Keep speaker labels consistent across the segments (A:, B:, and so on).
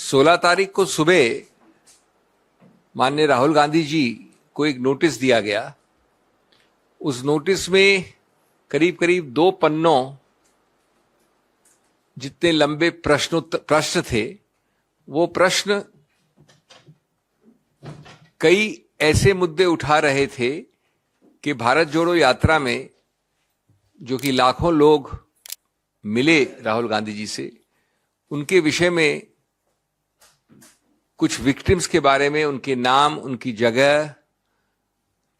A: 16 तारीख को सुबह माननीय राहुल गांधी जी को एक नोटिस दिया गया। उस नोटिस में करीब करीब 2 पन्नों जितने लंबे प्रश्न थे। वो प्रश्न कई ऐसे मुद्दे उठा रहे थे कि भारत जोड़ो यात्रा में जो कि लाखों लोग मिले राहुल गांधी जी से, उनके विषय में कुछ विक्टिम्स के बारे में, उनके नाम, उनकी जगह,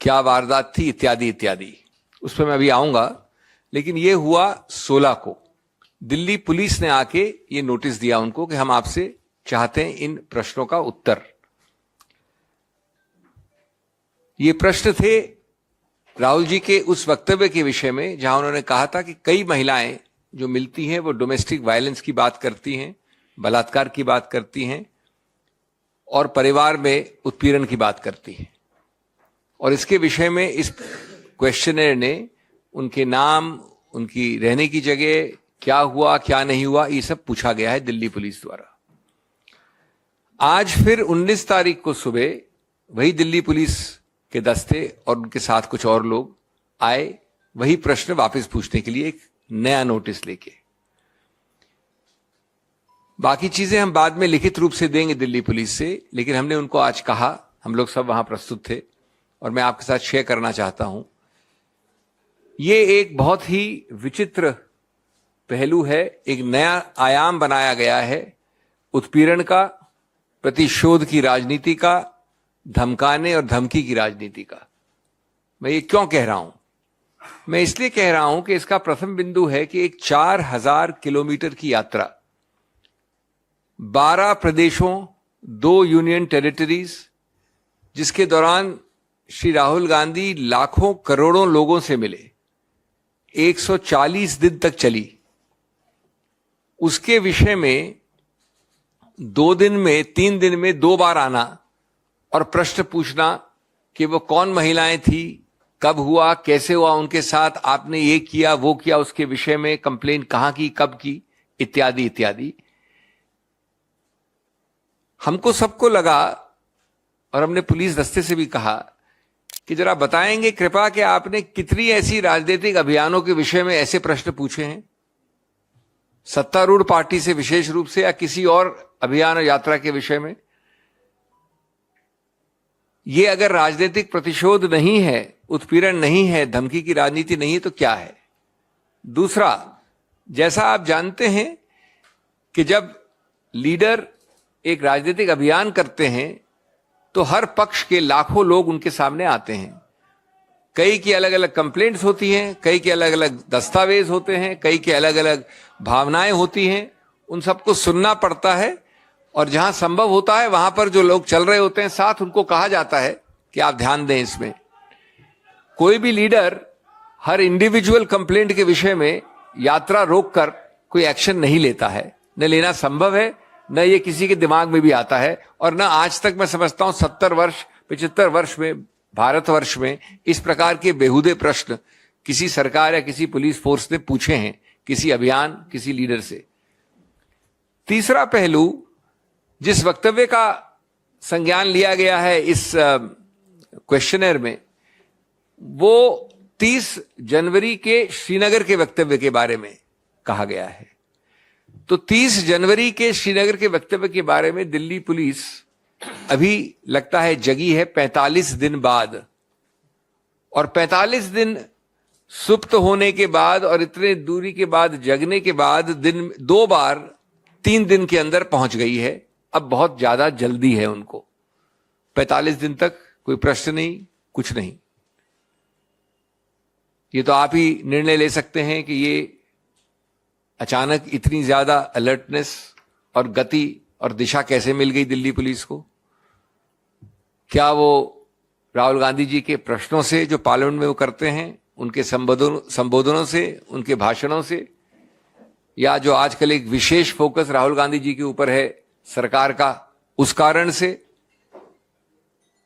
A: क्या वारदात थी, इत्यादि इत्यादि। उस पर मैं अभी आऊंगा। लेकिन यह हुआ 16 को। दिल्ली पुलिस ने आके ये नोटिस दिया उनको कि हम आपसे चाहते हैं इन प्रश्नों का उत्तर। ये प्रश्न थे राहुल जी के उस वक्तव्य के विषय में जहां उन्होंने कहा था कि कई महिलाएं जो मिलती हैं वो डोमेस्टिक वायलेंस की बात करती हैं, बलात्कार की बात करती हैं और परिवार में उत्पीड़न की बात करती हैं। और इसके विषय में इस क्वेश्चनर ने उनके नाम, उनकी रहने की जगह, क्या हुआ क्या नहीं हुआ, ये सब पूछा गया है दिल्ली पुलिस द्वारा। आज फिर 19 तारीख को सुबह वही दिल्ली पुलिस के दस्ते और उनके साथ कुछ और लोग आए वही प्रश्न वापस पूछने के लिए, एक नया नोटिस लेके। बाकी चीजें हम बाद में लिखित रूप से देंगे दिल्ली पुलिस से, लेकिन हमने उनको आज कहा, हम लोग सब वहां प्रस्तुत थे और मैं आपके साथ शेयर करना चाहता हूं। ये एक बहुत ही विचित्र पहलू है, एक नया आयाम बनाया गया है उत्पीड़न का, प्रतिशोध की राजनीति का, धमकाने और धमकी की राजनीति का। मैं ये क्यों कह रहा हूं? मैं इसलिए कह रहा हूं कि इसका प्रथम बिंदु है कि एक 4000 किलोमीटर की यात्रा, 12 प्रदेशों, 2 यूनियन टेरिटरीज, जिसके दौरान श्री राहुल गांधी लाखों करोड़ों लोगों से मिले, 140 दिन तक चली। उसके विषय में 2 दिन में, 3 दिन में 2 बार आना और प्रश्न पूछना कि वो कौन महिलाएं थी, कब हुआ, कैसे हुआ उनके साथ, आपने ये किया वो किया, उसके विषय में कंप्लेंट कहां की, कब की, इत्यादि इत्यादि। हमको सबको लगा और हमने पुलिस दस्ते से भी कहा कि जरा बताएंगे कृपा कि आपने कितनी ऐसी राजनीतिक अभियानों के विषय में ऐसे प्रश्न पूछे हैं, सत्तारूढ़ पार्टी से विशेष रूप से या किसी और अभियान और यात्रा के विषय में। ये अगर राजनीतिक प्रतिशोध नहीं है, उत्पीड़न नहीं है, धमकी की राजनीति नहीं है, तो क्या है? दूसरा, जैसा आप जानते हैं कि जब लीडर एक राजनीतिक अभियान करते हैं तो हर पक्ष के लाखों लोग उनके सामने आते हैं। कई की अलग अलग कंप्लेंट्स होती हैं, कई के अलग अलग दस्तावेज होते हैं, कई के अलग अलग भावनाएं होती हैं। उन सबको सुनना पड़ता है और जहां संभव होता है वहां पर जो लोग चल रहे होते हैं साथ, उनको कहा जाता है कि आप ध्यान दें इसमें। कोई भी लीडर हर इंडिविजुअल कंप्लेंट के विषय में यात्रा रोककर कोई एक्शन नहीं लेता है, न लेना संभव है, न ये किसी के दिमाग में भी आता है। और न आज तक मैं समझता हूं 70 वर्ष 75 वर्ष में, भारतवर्ष में इस प्रकार के बेहुदे प्रश्न किसी सरकार या किसी पुलिस फोर्स ने पूछे हैं किसी अभियान, किसी लीडर से। तीसरा पहलू जिस वक्तव्य का संज्ञान लिया गया है इस क्वेश्चनर में, वो 30 जनवरी के श्रीनगर के वक्तव्य के बारे में कहा गया है। तो 30 जनवरी के श्रीनगर के वक्तव्य के बारे में दिल्ली पुलिस अभी लगता है जगी है 45 दिन बाद। और 45 दिन सुप्त होने के बाद और इतने दूरी के बाद, जगने के बाद, दिन 2 बार 3 दिन के अंदर पहुंच गई है। अब बहुत ज्यादा जल्दी है उनको। 45 दिन तक कोई प्रश्न नहीं, कुछ नहीं। ये तो आप ही निर्णय ले सकते हैं कि ये अचानक इतनी ज्यादा अलर्टनेस और गति और दिशा कैसे मिल गई दिल्ली पुलिस को। क्या वो राहुल गांधी जी के प्रश्नों से जो पार्लियामेंट में वो करते हैं, उनके संबोधनों से, उनके भाषणों से, या जो आजकल एक विशेष फोकस राहुल गांधी जी के ऊपर है सरकार का, उस कारण से,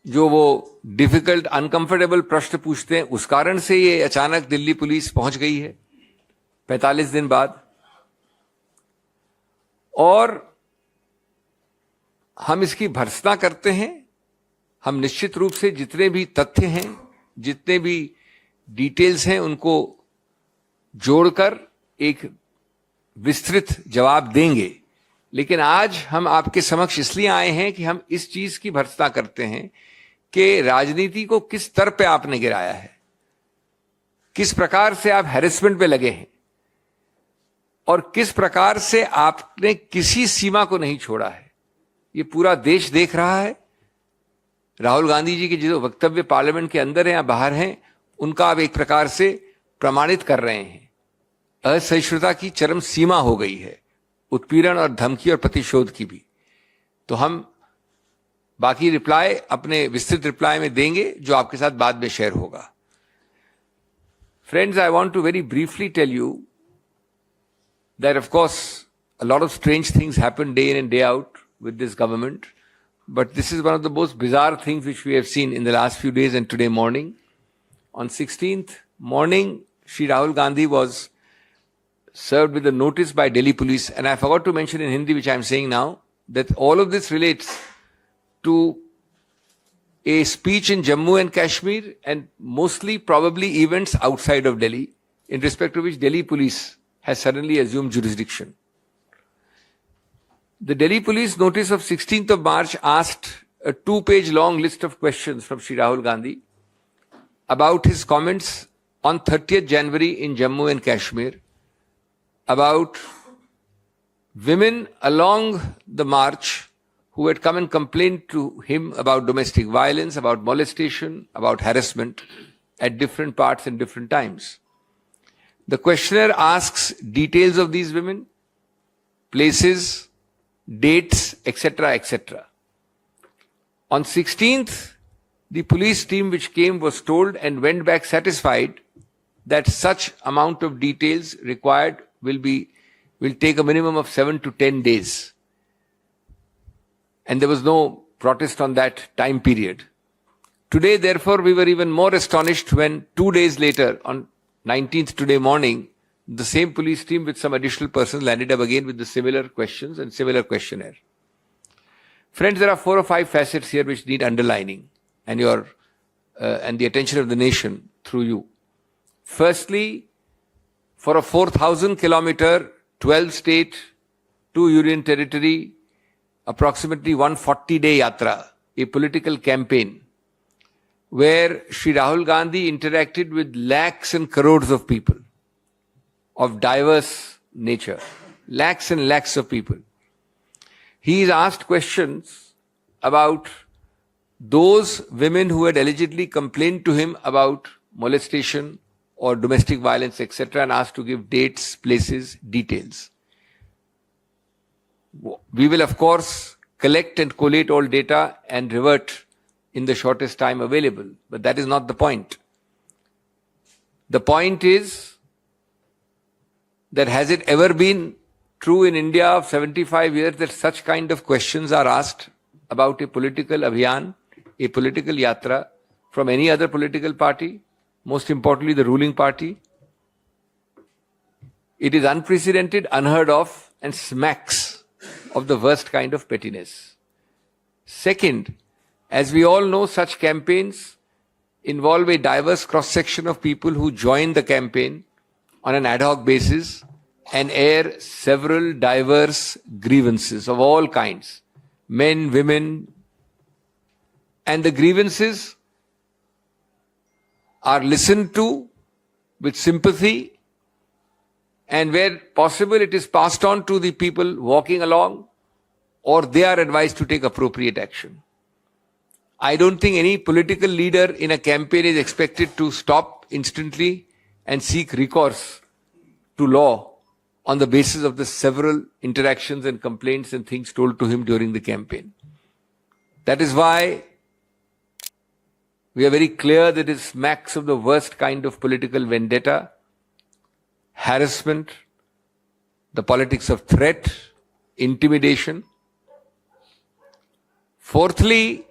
A: जो वो डिफिकल्ट अनकंफर्टेबल प्रश्न पूछते हैं उस कारण से ये अचानक दिल्ली पुलिस पहुंच गई है 45 दिन बाद। और हम इसकी भर्त्सना करते हैं। हम निश्चित रूप से जितने भी तथ्य हैं, जितने भी डिटेल्स हैं, उनको जोड़कर एक विस्तृत जवाब देंगे। लेकिन आज हम आपके समक्ष इसलिए आए हैं कि हम इस चीज की भर्त्सना करते हैं कि राजनीति को किस स्तर पे आपने गिराया है, किस प्रकार से आप हैरेसमेंट पे लगे हैं और किस प्रकार से आपने किसी सीमा को नहीं छोड़ा है। ये पूरा देश देख रहा है। राहुल गांधी जी के जो वक्तव्य पार्लियामेंट के अंदर हैं या बाहर हैं, उनका आप एक प्रकार से प्रमाणित कर रहे हैं। असहिष्णुता की चरम सीमा हो गई है, उत्पीड़न और धमकी और प्रतिशोध की भी। तो हम बाकी रिप्लाई अपने विस्तृत रिप्लाई में देंगे, जो आपके साथ बाद में शेयर होगा। Friends, I want to very briefly tell you that of course a lot of strange things happen day in and day out with this government, but this is one of the most bizarre things which we have seen in the last few days and today morning. On 16th morning, Shri Rahul Gandhi was served with a notice by Delhi police, and I forgot to mention in Hindi, which I am saying now, that all of this relates to a speech in Jammu and Kashmir and mostly probably events outside of Delhi, in respect to which Delhi police has suddenly assumed jurisdiction. The Delhi police notice of 16th of March asked a 2-page long list of questions from Shri Rahul Gandhi about his comments on 30th January in Jammu and Kashmir, about women along the march who had come and complained to him about domestic violence, about molestation, about harassment at different parts and different times. The questionnaire asks details of these women, places, dates, etc., etc. On 16th, the police team which came was told and went back satisfied that such amount of details required will take a minimum of 7 to 10 days. And there was no protest on that time period. Today, therefore, we were even more astonished when 2 days later, on 19th today morning, the same police team with some additional persons landed up again with the similar questions and similar questionnaire. Friends, there are 4 or 5 facets here which need underlining and and the attention of the nation through you. Firstly, for a 4,000 kilometer, 12 state, 2 union territory, approximately 140-day yatra, a political campaign, where Shri Rahul Gandhi interacted with lakhs and crores of people of diverse nature, lakhs and lakhs of people. He is asked questions about those women who had allegedly complained to him about molestation or domestic violence, etc., and asked to give dates, places, details. We will, of course, collect and collate all data and revert in the shortest time available. But that is not the point. The point is that has it ever been true in India of 75 years that such kind of questions are asked about a political abhiyan, a political yatra from any other political party, most importantly the ruling party? It is unprecedented, unheard of, and smacks of the worst kind of pettiness. Second, as we all know, such campaigns involve a diverse cross-section of people who join the campaign on an ad hoc basis and air several diverse grievances of all kinds, men, women, and the grievances are listened to with sympathy, and where possible it is passed on to the people walking along, or they are advised to take appropriate action. I don't think any political leader in a campaign is expected to stop instantly and seek recourse to law on the basis of the several interactions and complaints and things told to him during the campaign. That is why we are very clear that it smacks of the worst kind of political vendetta, harassment, the politics of threat, intimidation. Fourthly,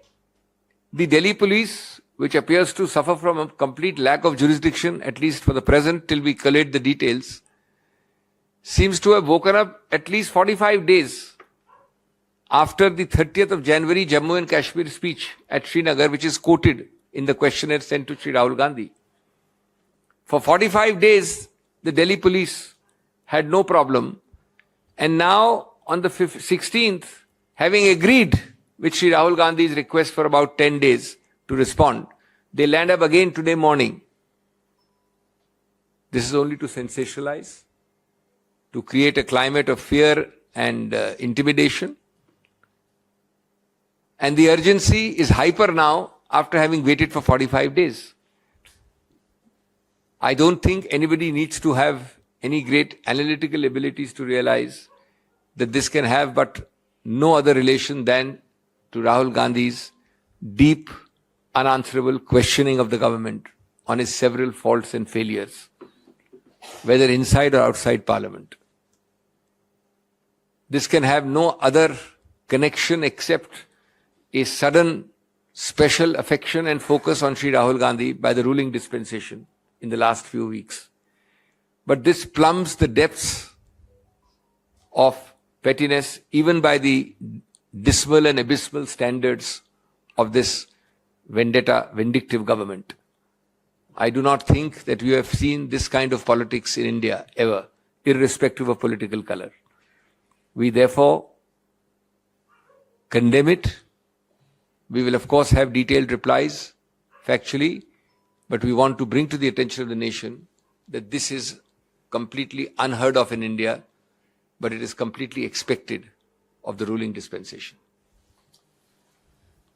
A: the Delhi police, which appears to suffer from a complete lack of jurisdiction, at least for the present till we collate the details, seems to have woken up at least 45 days after the 30th of January Jammu and Kashmir speech at Srinagar, which is quoted in the questionnaire sent to Sri Rahul Gandhi. For 45 days, the Delhi police had no problem. And now, on the 16th, having agreed with Sri Rahul Gandhi's request for about 10 days to respond, they land up again today morning. This is only to sensationalize, to create a climate of fear and intimidation. And the urgency is hyper now after having waited for 45 days. I don't think anybody needs to have any great analytical abilities to realize that this can have but no other relation than to Rahul Gandhi's deep, unanswerable questioning of the government on its several faults and failures, whether inside or outside Parliament. This can have no other connection except a sudden special affection and focus on Sri Rahul Gandhi by the ruling dispensation in the last few weeks. But this plumbs the depths of pettiness even by the dismal and abysmal standards of this vindictive government. I do not think that we have seen this kind of politics in India ever, irrespective of political color. We therefore condemn it. We will of course have detailed replies, factually, but we want to bring to the attention of the nation that this is completely unheard of in India, but it is completely expected of the ruling dispensation.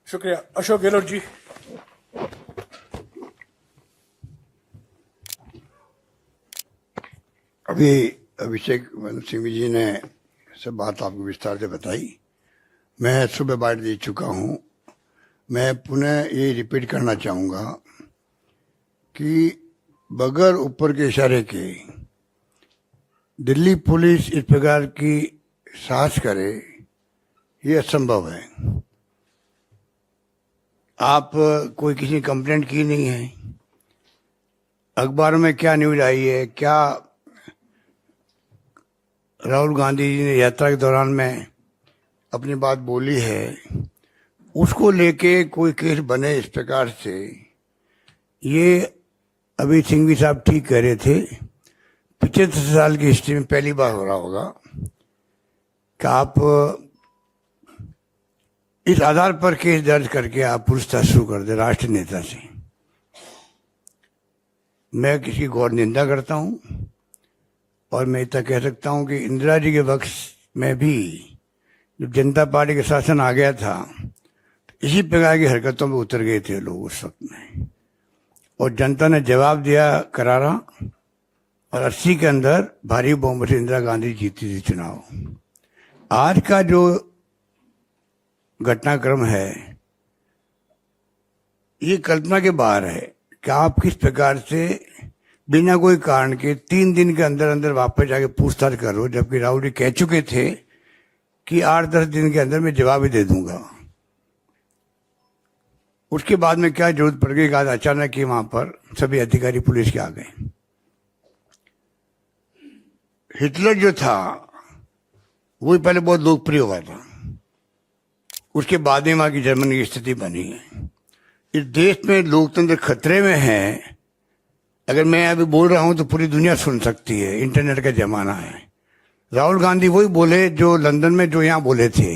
B: शुक्रिया। अशोक गहलोत जी।
C: अभी अभिषेक मनु सिंह जी ने सब बात आपको विस्तार से बताई। मैं सुबह बाइट दे चुका हूं। मैं पुनः ये रिपीट करना चाहूँगा कि बगैर ऊपर के इशारे के दिल्ली पुलिस इस प्रकार की साहस करे, ये असंभव है। आप कोई किसी ने कंप्लेंट की नहीं है, अखबार में क्या न्यूज आई है, क्या राहुल गांधी जी ने यात्रा के दौरान में अपनी बात बोली है, उसको लेके कोई केस बने इस प्रकार से, ये अभी सिंघवी साहब ठीक कह रहे थे, 75 साल की हिस्ट्री में पहली बार हो रहा होगा कि आप इस आधार पर केस दर्ज करके आप पूछताछ शुरू कर दे राष्ट्रीय नेता से। मैं किसी गौर निंदा करता हूं और मैं इतना कह सकता हूं कि इंदिरा जी के वक्त में भी जब जनता पार्टी का शासन आ गया था तो इसी प्रकार की हरकतों में उतर गए थे लोग उस वक्त में, और जनता ने जवाब दिया करारा, और 80 के अंदर भारी बहुमत से इंदिरा गांधी जीती थी चुनाव। आज का जो घटनाक्रम है ये कल्पना के बाहर है कि आप किस प्रकार से बिना कोई कारण के 3 दिन के अंदर अंदर वापस जाके पूछताछ करो, जबकि राहुल जी कह चुके थे कि 8-10 दिन के अंदर मैं जवाब ही दे दूंगा। उसके बाद में क्या जरूरत पड़ गई, आज अचानक ही वहां पर सभी अधिकारी पुलिस के आ गए। हिटलर जो था वही पहले बहुत लोकप्रिय हुआ था, उसके बाद में वहां की जर्मनी की स्थिति बनी है। इस देश में लोकतंत्र खतरे में है। अगर मैं अभी बोल रहा हूं तो पूरी दुनिया सुन सकती है, इंटरनेट का जमाना है। राहुल गांधी वही बोले जो लंदन में जो यहाँ बोले थे,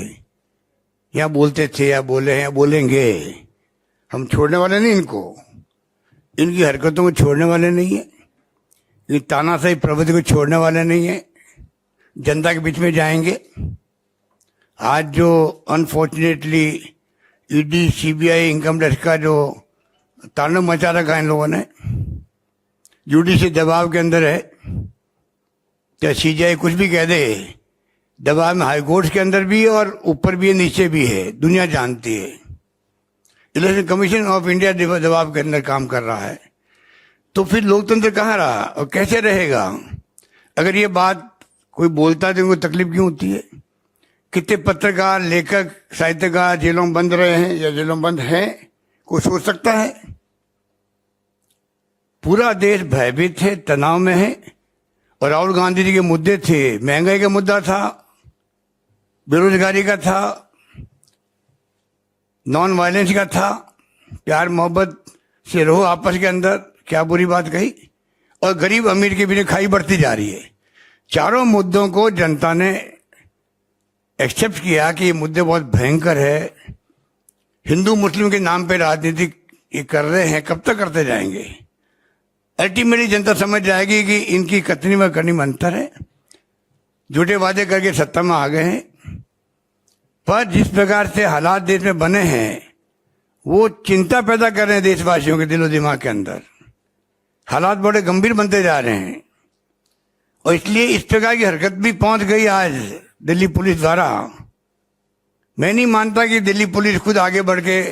C: यहाँ बोलते थे या बोले हैं या बोलेंगे। हम छोड़ने वाले नहीं इनको, इनकी हरकतों को छोड़ने वाले नहीं है, ये तानाशाही प्रवृत्ति को छोड़ने वाले नहीं है, जनता के बीच में जाएंगे। आज जो unfortunately ED CBI income tax का जो तांडव मचा रखा है इन लोगों ने, जुडिशल दबाव के अंदर है, चाहे सीबीआई कुछ भी कह दे, दबाव में हाई कोर्ट के अंदर भी है और ऊपर भी है नीचे भी है, दुनिया जानती है। इलेक्शन कमीशन ऑफ इंडिया दबाव के अंदर काम कर रहा है। तो फिर लोकतंत्र कहाँ रहा और कैसे रहेगा? अगर ये बात कोई बोलता है तो उनको तकलीफ क्यों होती है? कितने पत्रकार, लेखक, साहित्यकार जेलों में बंद रहे हैं या जेलों में बंद हैं, कोई सोच सकता है? पूरा देश भयभीत है, तनाव में है। और राहुल गांधी जी के मुद्दे थे, महंगाई का मुद्दा था, बेरोजगारी का था, नॉन वायलेंस का था, प्यार मोहब्बत से रहो आपस के अंदर, क्या बुरी बात कही। और गरीब अमीर के बीच खाई बढ़ती जा रही है। चारों मुद्दों को जनता ने एक्सेप्ट किया कि ये मुद्दे बहुत भयंकर है। हिंदू मुस्लिम के नाम पे राजनीति ये कर रहे हैं, कब तक करते जाएंगे। अल्टीमेटली जनता समझ जाएगी कि इनकी कथनी में करनी में अंतर है। झूठे वादे करके सत्ता में आ गए हैं, पर जिस प्रकार से हालात देश में बने हैं वो चिंता पैदा कर रहे हैं देशवासियों के दिलो दिमाग के अंदर। हालात बड़े गंभीर बनते जा रहे हैं और इसलिए इस प्रकार की हरकत भी पहुंच गई आज दिल्ली पुलिस द्वारा। मैं नहीं मानता कि दिल्ली पुलिस खुद आगे बढ़ के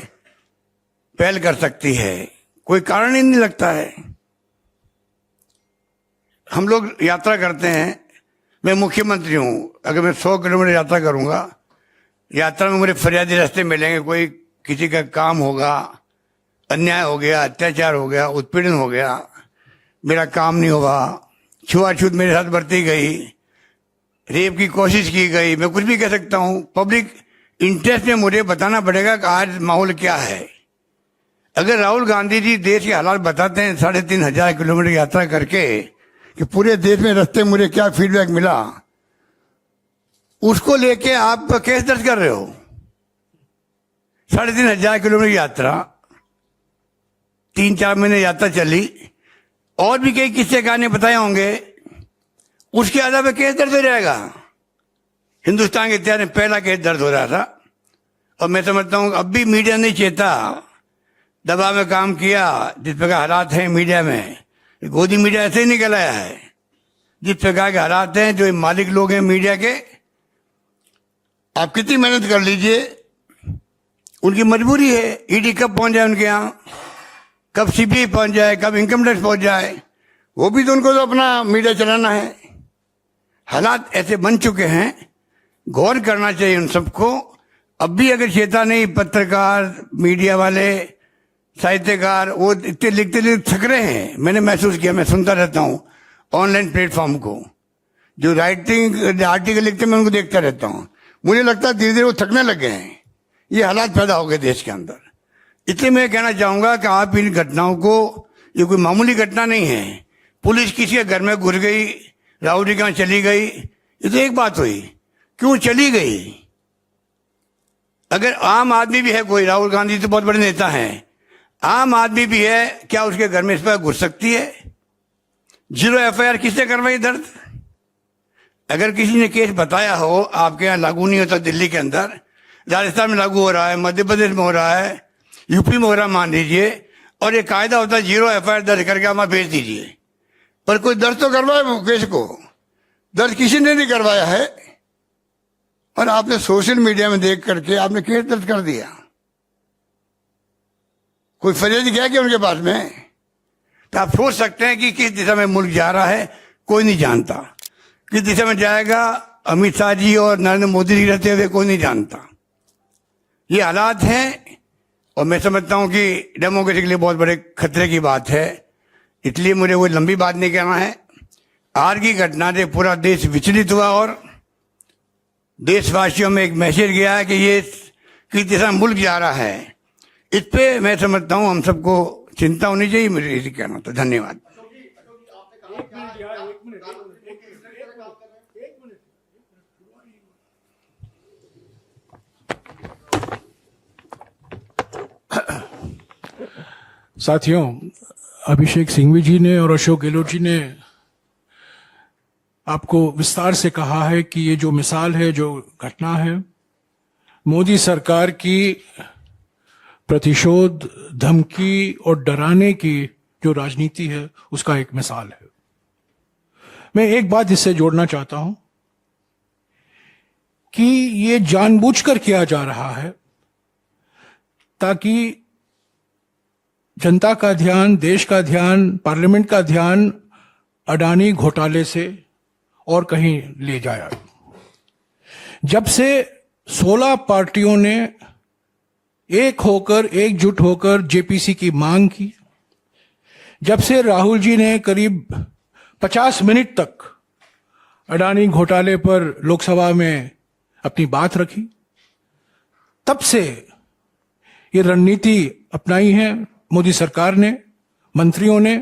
C: पहल कर सकती है, कोई कारण ही नहीं लगता है। हम लोग यात्रा करते हैं, मैं मुख्यमंत्री हूं, अगर मैं 100 किलोमीटर यात्रा करूंगा, यात्रा में मुझे फरियादी रास्ते मिलेंगे, कोई किसी का काम होगा, अन्याय हो गया, अत्याचार हो गया, उत्पीड़न हो गया, मेरा काम नहीं हुआ, छुआछूत मेरे साथ बरती गई, रेप की कोशिश की गई, मैं कुछ भी कह सकता हूं। पब्लिक इंटरेस्ट में मुझे बताना पड़ेगा कि आज माहौल क्या है। अगर राहुल गांधी जी देश के हालात बताते हैं 3,500 किलोमीटर यात्रा करके कि पूरे देश में रास्ते मुझे क्या फीडबैक मिला, उसको लेके आप केस दर्ज कर रहे हो। 3,500 किलोमीटर यात्रा, 3-4 महीने यात्रा चली, और भी कई किस्से कहानी बताए होंगे, उसके आधार पर केस दर्ज हो जाएगा। हिंदुस्तान के इतिहास में पहला केस दर्ज हो रहा था। और मैं समझता हूं अब भी मीडिया नहीं चेता, दबाव में काम किया। जिस प्रकार हालात हैं मीडिया में, गोदी मीडिया ऐसे ही निकल आया है। जिस प्रकार के हालात हैं, जो मालिक लोग हैं मीडिया के, आप कितनी मेहनत कर लीजिए, उनकी मजबूरी है। ईडी कब पहुंच जाए उनके यहाँ, कब सीबीआई पहुंच जाए, कब इनकम टैक्स पहुंच जाए, वो भी तो उनको तो अपना मीडिया चलाना है। हालात ऐसे बन चुके हैं, गौर करना चाहिए उन सबको। अब भी अगर चेता नहीं, पत्रकार, मीडिया वाले, साहित्यकार, वो इतने लिखते थक रहे हैं। मैंने महसूस किया, मैं सुनता रहता हूँ ऑनलाइन प्लेटफॉर्म को, जो राइटिंग आर्टिकल लिखते मैं उनको देखता रहता हूँ। मुझे लगता है धीरे धीरे वो थकने लगे हैं। ये हालात पैदा हो गए देश के अंदर। इसलिए मैं कहना चाहूंगा कि आप इन घटनाओं को, ये कोई मामूली घटना नहीं है। पुलिस किसी के घर में घुस गई, राहुल जी कहाँ चली गई, ये तो एक बात हुई, क्यों चली गई। अगर आम आदमी भी है कोई, राहुल गांधी तो बहुत बड़े नेता हैं, आम आदमी भी है, क्या उसके घर में इस पर घुस सकती है। 0 एफआईआर किससे करवाई दर्ज। अगर किसी ने केस बताया हो, आपके यहाँ लागू नहीं होता दिल्ली के अंदर, राजस्थान में लागू हो रहा है, मध्य प्रदेश में हो रहा है, यूपी में हो रहा, मान लीजिए, और ये कायदा होता है 0 एफआईआर दर्ज करके हमें भेज दीजिए। पर कोई दर्ज तो करवाए केस को, दर्ज किसी ने नहीं करवाया है। और आपने सोशल मीडिया में देख करके आपने केस दर्ज कर दिया। कोई फरियाद गया क्या उनके पास में। तो आप सोच सकते हैं कि किस दिशा में मुल्क जा रहा है, कोई नहीं जानता। किस दिशा में जाएगा अमित शाह जी और नरेंद्र मोदी जी रहते हुए कोई नहीं जानता। ये हालात हैं और मैं समझता हूं कि डेमोक्रेसी के लिए बहुत बड़े खतरे की बात है। इसलिए मुझे कोई लंबी बात नहीं कहना है। आज की घटना से पूरा देश विचलित हुआ और देशवासियों में एक मैसेज गया है कि ये किस दिशा में मुल्क जा रहा है। इस पे मैं समझता हूं हम सबको चिंता होनी चाहिए। मुझे इसी कहना था। धन्यवाद।
B: साथियों, अभिषेक सिंघवी जी ने और अशोक गहलोत जी ने आपको विस्तार से कहा है कि ये जो मिसाल है, जो घटना है, मोदी सरकार की प्रतिशोध, धमकी और डराने की जो राजनीति है, उसका एक मिसाल है। मैं एक बात इससे जोड़ना चाहता हूं कि ये जानबूझकर किया जा रहा है ताकि जनता का ध्यान, देश का ध्यान, पार्लियामेंट का ध्यान अडानी घोटाले से और कहीं ले जाया। जब से 16 पार्टियों ने एक होकर, एकजुट होकर जेपीसी की मांग की, जब से राहुल जी ने करीब 50 मिनट तक अडानी घोटाले पर लोकसभा में अपनी बात रखी, तब से ये रणनीति अपनाई है मोदी सरकार ने, मंत्रियों ने,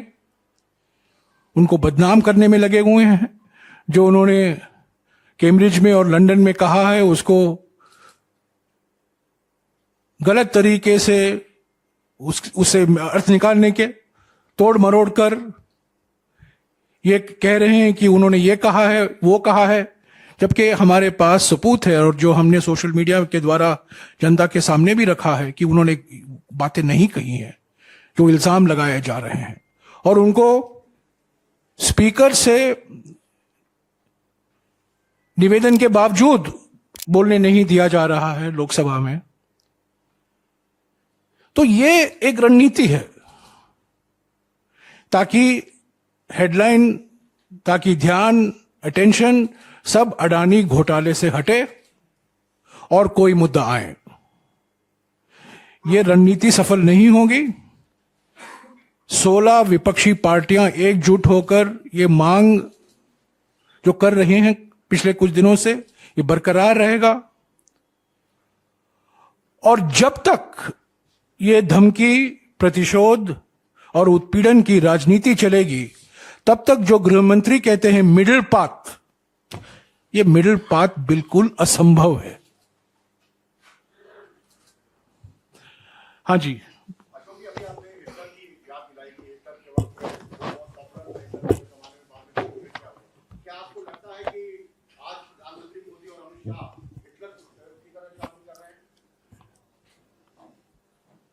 B: उनको बदनाम करने में लगे हुए हैं। जो उन्होंने कैम्ब्रिज में और लंदन में कहा है उसको गलत तरीके से उससे अर्थ निकालने के तोड़ मरोड़ कर ये कह रहे हैं कि उन्होंने ये कहा है, वो कहा है, जबकि हमारे पास सबूत है और जो हमने सोशल मीडिया के द्वारा जनता के सामने भी रखा है कि उन्होंने बातें नहीं कही हैं, जो इल्जाम लगाए जा रहे हैं। और उनको स्पीकर से निवेदन के बावजूद बोलने नहीं दिया जा रहा है लोकसभा में। तो ये एक रणनीति है ताकि हेडलाइन, ताकि ध्यान, अटेंशन सब अडानी घोटाले से हटे और कोई मुद्दा आए। ये रणनीति सफल नहीं होगी। 16 विपक्षी पार्टियां एकजुट होकर ये मांग जो कर रहे हैं पिछले कुछ दिनों से, ये बरकरार रहेगा। और जब तक ये धमकी, प्रतिशोध और उत्पीड़न की राजनीति चलेगी, तब तक जो गृहमंत्री कहते हैं मिडिल पाथ, ये मिडिल पाथ बिल्कुल असंभव है। हाँ जी,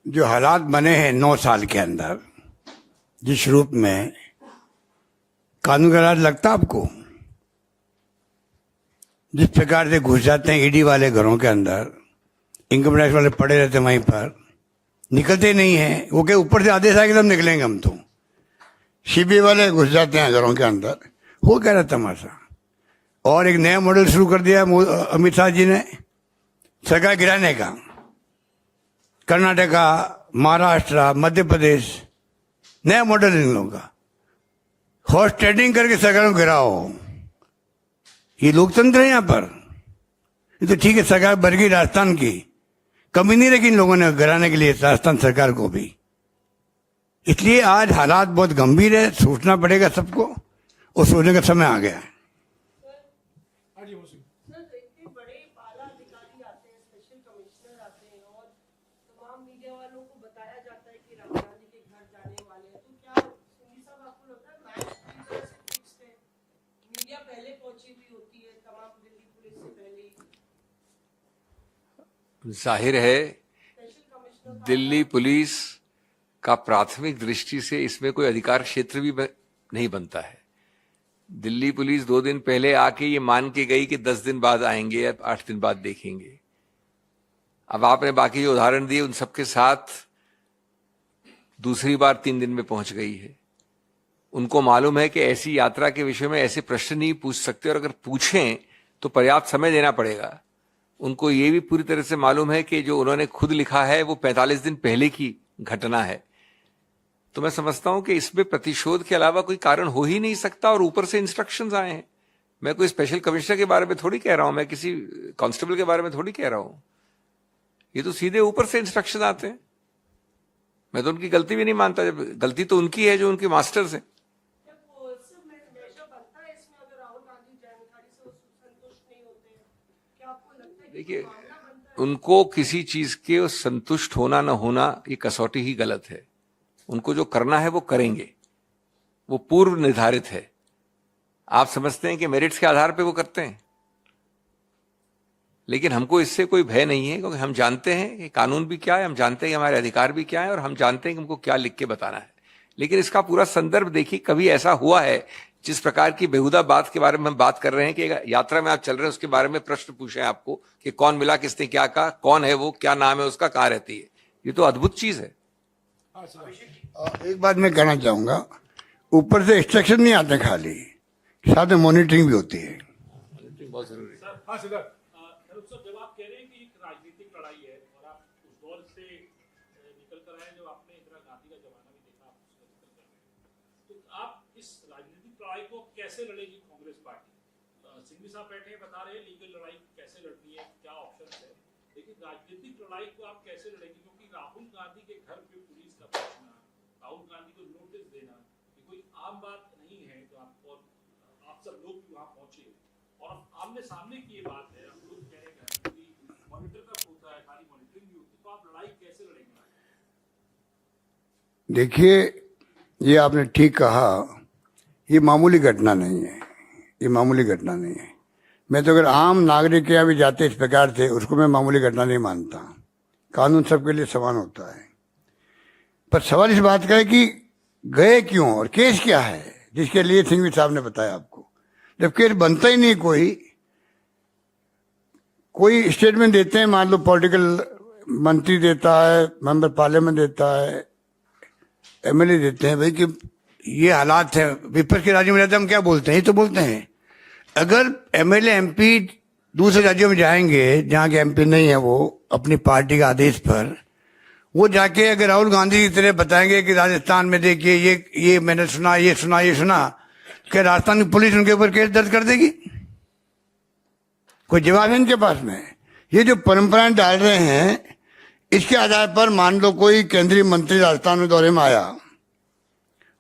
C: जो हालात बने हैं 9 साल के अंदर, जिस रूप में कानून का राज लगता आपको, जिस प्रकार से घुस जाते हैं ईडी वाले घरों के अंदर, इनकम टैक्स वाले पड़े रहते हैं वहीं पर, निकलते नहीं हैं। वो क्या ऊपर से आदेश आए कि तब निकलेंगे हम तो। सीबीआई वाले घुस जाते हैं घरों के अंदर, वो क्या रहता तमाशा। और एक नया मॉडल शुरू कर दिया अमित शाह जी ने सरकार गिराने का। कर्नाटका, महाराष्ट्र, मध्य प्रदेश, नया मॉडल इन लोगों का। हॉर्स ट्रेडिंग करके सरकार को गिराओ, ये लोकतंत्र है यहाँ पर। ये तो ठीक है, सरकार बढ़ गई राजस्थान की, कमी नहीं रखी इन लोगों ने गिराने के लिए राजस्थान सरकार को भी। इसलिए आज हालात बहुत गंभीर है, सोचना पड़ेगा सबको, और सोचने का समय आ गया है।
A: जाहिर है दिल्ली पुलिस का प्राथमिक दृष्टि से इसमें कोई अधिकार क्षेत्र भी नहीं बनता है। दिल्ली पुलिस 2 दिन पहले आके ये मान के गई कि 10 दिन बाद आएंगे या 8 दिन बाद देखेंगे। अब आपने बाकी जो उदाहरण दिए उन सबके साथ दूसरी बार 3 दिन में पहुंच गई है। उनको मालूम है कि ऐसी यात्रा के विषय में ऐसे प्रश्न नहीं पूछ सकते, और अगर पूछें तो पर्याप्त समय देना पड़ेगा। उनको ये भी पूरी तरह से मालूम है कि जो उन्होंने खुद लिखा है वो 45 दिन पहले की घटना है। तो मैं समझता हूं कि इसमें प्रतिशोध के अलावा कोई कारण हो ही नहीं सकता, और ऊपर से इंस्ट्रक्शंस आए हैं। मैं कोई स्पेशल कमिश्नर के बारे में थोड़ी कह रहा हूं, मैं किसी कांस्टेबल के बारे में थोड़ी कह रहा हूं। ये तो सीधे ऊपर से इंस्ट्रक्शन आते हैं। मैं तो उनकी गलती भी नहीं मानता, जब गलती तो उनकी है जो उनके मास्टर्स हैं। देखिए, उनको किसी चीज के संतुष्ट होना न होना ये कसौटी ही गलत है। उनको जो करना है वो करेंगे, वो पूर्व निर्धारित है। आप समझते हैं कि मेरिट्स के आधार पे वो करते हैं, लेकिन हमको इससे कोई भय नहीं है, क्योंकि हम जानते हैं कि कानून भी क्या है, हम जानते हैं कि हमारे अधिकार भी क्या है, और हम जानते हैं कि हमको क्या लिख के बताना है। लेकिन इसका पूरा संदर्भ देखिए। कभी ऐसा हुआ है जिस प्रकार की बेहुदा बात के बारे में हम बात कर रहे हैं कि यात्रा में आप चल रहे हैं उसके बारे में प्रश्न पूछे आपको कि कौन मिला, किसने क्या कहा, कौन है वो, क्या नाम है उसका, कहां रहती है। ये तो अद्भुत चीज है।
C: एक बात मैं कहना चाहूंगा, ऊपर से इंस्ट्रक्शन नहीं आते खाली, साथ में मॉनिटरिंग भी होती है।
A: बहुत जरूरी है।
D: जब आप कह रहे हैं कि एक राजनीतिक लड़ाई है और आप उस दौर से निकल कर आए, जो आपने इंदिरा गांधी का जमाना भी देखा, आप उसका जिक्र कर रहे हैं, तो आप इस राजनीतिक लड़ाई को कैसे लड़ेगी कांग्रेस पार्टी? सिंघवी साहब बैठे हैं, बता रहे हैं लीगल लड़ाई कैसे लड़नी है, क्या ऑप्शन है, लेकिन राजनीतिक लड़ाई को आप कैसे लड़ेगी? क्योंकि कि राहुल गांधी के घर पे पुलिस का पहुंचना, राहुल गांधी को नोटिस देना, ये कोई आम बात नहीं है। तो आप सब लोग भी वहां पहुंचे और आमने सामने की ये बात है, आप लोग कह रहे हैं कि मॉनिटर का होता है, खाली मॉनिटरिंग भी होती है, तो आप लड़ाई कैसे लड़ेंगे?
C: देखिए, ये आपने ठीक कहा, ये मामूली घटना नहीं है, ये मामूली घटना नहीं है। मैं तो अगर आम नागरिक के यहाँ भी जाते इस प्रकार से, उसको मैं मामूली घटना नहीं मानता। कानून सबके लिए समान होता है। पर सवाल इस बात का है कि गए क्यों और केस क्या है, जिसके लिए सिंघवी साहब ने बताया आपको। जब केस बनता ही नहीं, कोई स्टेटमेंट देते हैं, मान लो पॉलिटिकल मंत्री देता है, मेंबर पार्लियामेंट देता है, एमएलए देते हैं, भाई कि ये हालात है, विपक्ष के राज्यों में रहते हम क्या बोलते हैं, ये तो बोलते हैं। अगर एमएलए एमपी दूसरे राज्यों में जाएंगे जहां के एमपी नहीं है, वो अपनी पार्टी के आदेश पर, वो जाके अगर राहुल गांधी की तरह बताएंगे कि राजस्थान में देखिए ये मैंने सुना, ये सुना, ये सुना, क्या राजस्थान की पुलिस उनके ऊपर केस दर्ज कर देगी? कोई जवाब है इनके पास में? ये जो परंपराएं डाल रहे हैं, इसके आधार पर मान लो कोई केंद्रीय मंत्री राजस्थान में दौरे में आया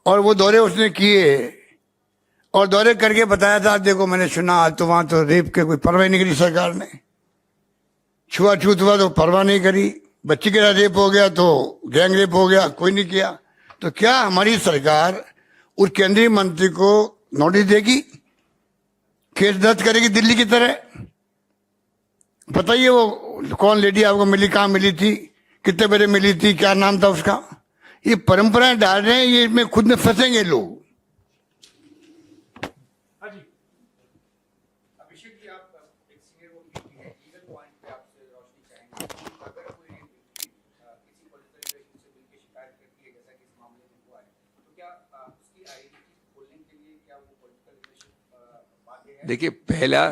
C: और वो दौरे उसने किए और दौरे करके बताया था, देखो मैंने सुना तो वहां तो रेप के कोई परवाह नहीं करी सरकार ने, छुआछूत हुआ तो परवाह नहीं करी, बच्ची के साथ रेप हो गया तो गैंग रेप हो गया, कोई नहीं किया। तो क्या हमारी सरकार उस केंद्रीय मंत्री को नोटिस देगी, केस दर्ज करेगी दिल्ली की तरह? बताइए वो कौन लेडी आपको मिली, कहाँ मिली थी, कितने बजे मिली थी, क्या नाम था उसका? ये परंपराएं डाल रहे हैं, ये इसमें खुद में फंसेंगे लोग।
E: अभिषेक जी, आप एक सीनियर वकील हैं, लीगल पॉइंट पे आपसे रोशनी चाहेंगे। अगर कोई व्यक्ति किसी पॉलिटिकल इशू से मिलकर शिकायत करती है, जैसा कि इस मामले में हुआ है, तो क्या उसकी आइडेंटिटी खोलने के लिए क्या वो पॉलिटिकल रिलेशन बाध्य है?
A: देखिए, पहला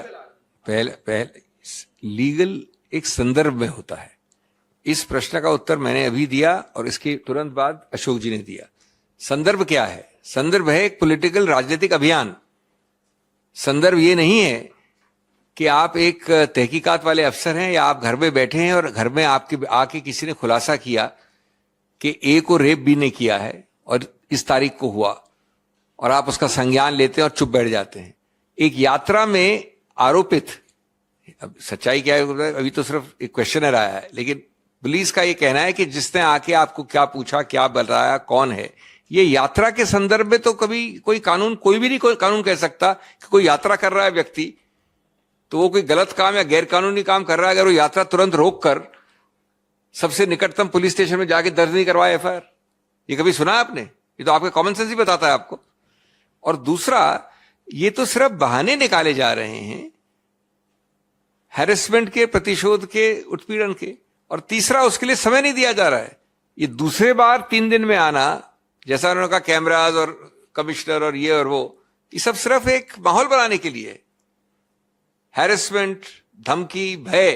A: लीगल एक संदर्भ में होता है। इस प्रश्न का उत्तर मैंने अभी दिया और इसके तुरंत बाद अशोक जी ने दिया। संदर्भ क्या है? संदर्भ है एक पॉलिटिकल राजनीतिक अभियान। संदर्भ ये नहीं है कि आप एक तहकीकात वाले अफसर हैं या आप घर में बैठे हैं और घर में आपके आके किसी ने खुलासा किया कि ए को रेप बी ने किया है और इस तारीख को हुआ, और आप उसका संज्ञान लेते हैं और चुप बैठ जाते हैं। एक यात्रा में आरोपित, अब सच्चाई क्या है अभी तो सिर्फ एक क्वेश्चनर आया है, लेकिन पुलिस का ये कहना है कि जिसने आके आपको क्या पूछा, क्या बताया, कौन है, ये यात्रा के संदर्भ में तो कभी कोई कानून, कोई भी नहीं कोई कानून कह सकता कि कोई यात्रा कर रहा है व्यक्ति तो वो कोई गलत काम या गैर कानूनी काम कर रहा है। अगर वो यात्रा तुरंत रोक कर सबसे निकटतम पुलिस स्टेशन में जाके दर्ज नहीं करवाया एफआईआर, ये कभी सुना आपने? ये तो आपका कॉमन सेंस ही बताता है आपको। और दूसरा, ये तो सिर्फ बहाने निकाले जा रहे हैं हैरेसमेंट के, प्रतिशोध के, उत्पीड़न के, और तीसरा उसके लिए समय नहीं दिया जा रहा है। ये दूसरे बार 3 दिन में आना, जैसा उन्होंने कहा कैमराज और कमिश्नर और ये और वो, ये सब सिर्फ एक माहौल बनाने के लिए, हैरेसमेंट, धमकी, भय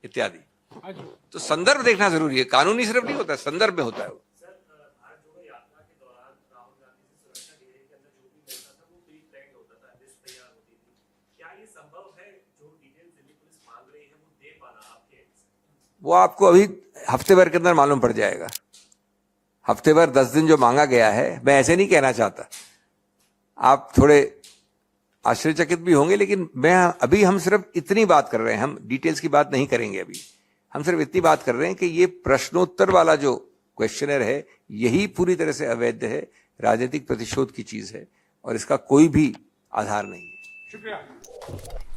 A: इत्यादि। तो संदर्भ देखना जरूरी है, कानूनी सिर्फ नहीं होता, संदर्भ में होता है वो। वो आपको अभी हफ्ते भर के अंदर मालूम पड़ जाएगा। हफ्ते भर 10 दिन जो मांगा गया है, मैं ऐसे नहीं कहना चाहता, आप थोड़े आश्चर्यचकित भी होंगे, लेकिन अभी हम सिर्फ इतनी बात कर रहे हैं, हम डिटेल्स की बात नहीं करेंगे अभी। हम सिर्फ इतनी बात कर रहे हैं कि ये प्रश्नोत्तर वाला जो क्वेश्चनर है, यही पूरी तरह से अवैध है, राजनीतिक प्रतिशोध की चीज है और इसका कोई भी आधार नहीं है।
D: शुक्रिया।